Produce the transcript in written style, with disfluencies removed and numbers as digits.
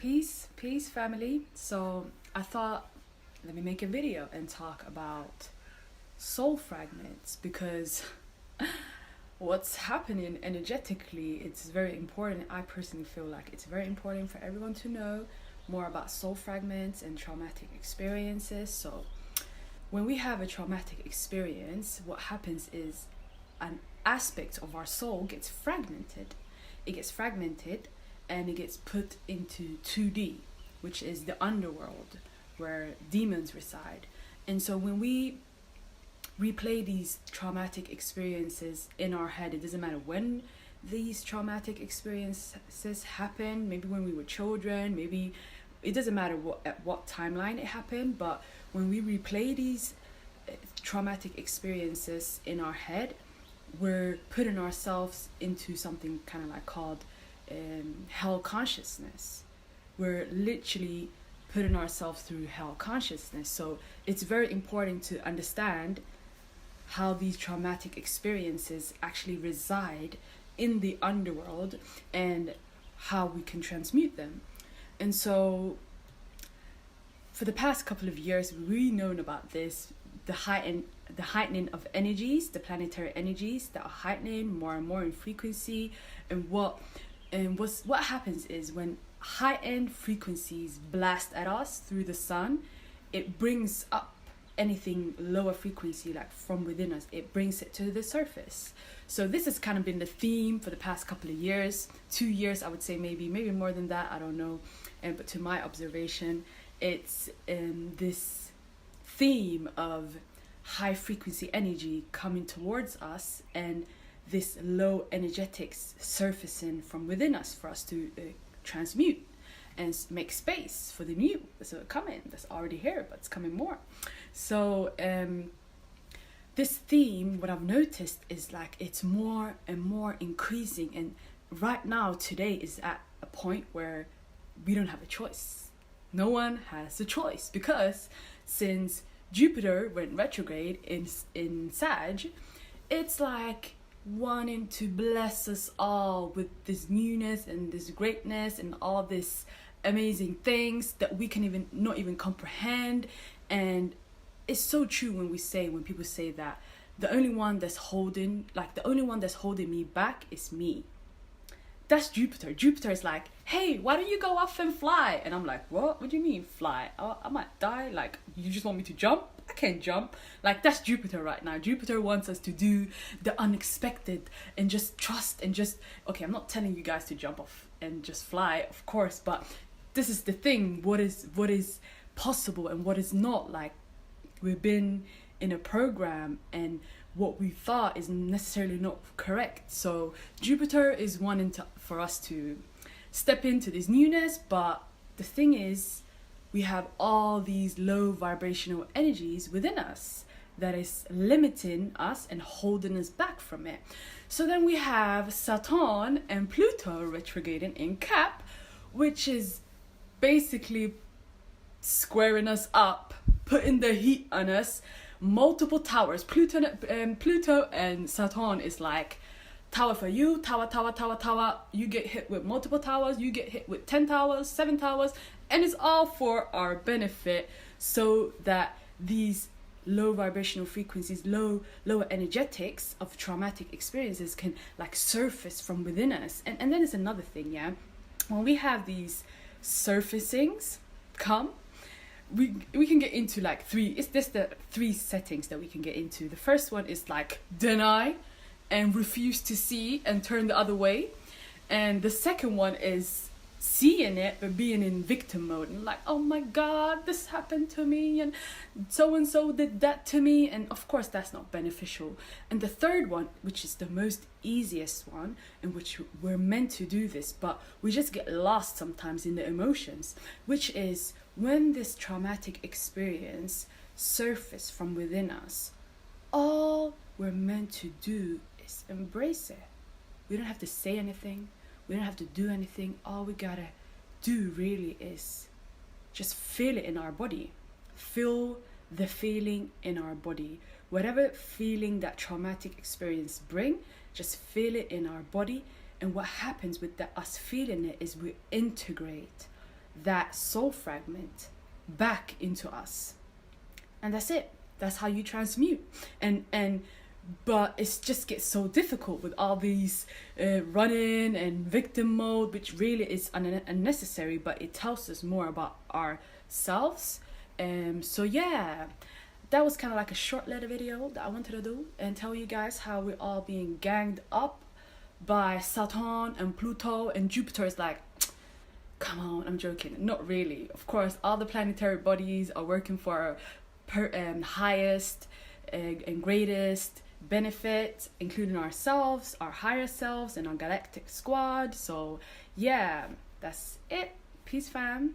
Peace, family. So I thought, let me make a video and talk about soul fragments because what's happening energetically, it's very important. I personally feel like it's very important for everyone to know more about soul fragments and traumatic experiences. So when we have a traumatic experience, what happens is an aspect of our soul gets fragmented. It gets fragmented and it gets put into 2D, which is the underworld where demons reside. And so when we replay these traumatic experiences in our head, it doesn't matter when these traumatic experiences happen, maybe when we were children, maybe it doesn't matter at what timeline it happened, but when we replay these traumatic experiences in our head, we're putting ourselves into something kind of like called hell consciousness. We're literally putting ourselves through hell consciousness. So it's very important to understand how these traumatic experiences actually reside in the underworld and how we can transmute them. And so for the past couple of years, we've known about this, the heightening of energies, the planetary energies that are heightening more and more in frequency. And what happens is when heightened frequencies blast at us through the sun, it brings up anything lower frequency, like from within us. It brings it to the surface. So this has kind of been the theme for the past couple of years, 2 years, I would say, maybe more than that, I don't know. But to my observation, it's this theme of high frequency energy coming towards us and this low energetics surfacing from within us for us to transmute and make space for the new. So coming, that's already here, but it's coming more. So this theme, what I've noticed is like it's more and more increasing, and right now today is at a point where we don't have a choice. No one has a choice, because since Jupiter went retrograde in Sag, it's like wanting to bless us all with this newness and this greatness and all this amazing things that we can not even comprehend. And it's so true when people say that the only one that's holding me back is me. That's Jupiter. Jupiter is like, hey, why don't you go off and fly? And I'm like, what do you mean fly? I might die. Like, you just want me to jump? I can't jump. Like, that's Jupiter right now. Jupiter wants us to do the unexpected and just trust and just, okay, I'm not telling you guys to jump off and just fly, of course, but this is the thing, what is possible and what is not. Like, we've been in a program and what we thought is necessarily not correct. So Jupiter is wanting for us to step into this newness, but the thing is, we have all these low vibrational energies within us that is limiting us and holding us back from it. So then we have Saturn and Pluto retrograding in Cap, which is basically squaring us up, putting the heat on us. Multiple towers. Pluto and Saturn is like tower for you, tower. You get hit with multiple towers, you get hit with 10 towers, 7 towers, and it's all for our benefit, so that these low vibrational frequencies, lower energetics of traumatic experiences can like surface from within us. And then there's another thing, yeah. When we have these surfacings come, we can get into like the three settings that we can get into. The first one is like deny and refuse to see and turn the other way. And the second one is seeing it but being in victim mode and like, oh my god, this happened to me and so did that to me, and of course that's not beneficial. And the third one, which is the most easiest one, in which we're meant to do this but we just get lost sometimes in the emotions, which is when this traumatic experience surfaces from within us, all we're meant to do is embrace it. We don't have to say anything. We don't have to do anything. All we gotta do really is just feel it in our body. Feel the feeling in our body. Whatever feeling that traumatic experience bring, just feel it in our body. And what happens with us feeling it is we integrate that soul fragment back into us. And that's it. That's how you transmute. But it just gets so difficult with all these running and victim mode, which really is unnecessary, but it tells us more about ourselves. So yeah, that was kind of like a short little video that I wanted to do and tell you guys how we're all being ganged up by Saturn and Pluto, and Jupiter is like, come on, I'm joking. Not really. Of course, all the planetary bodies are working for our highest and greatest benefit, including ourselves, our higher selves, and our galactic squad. So yeah, that's it. Peace, fam.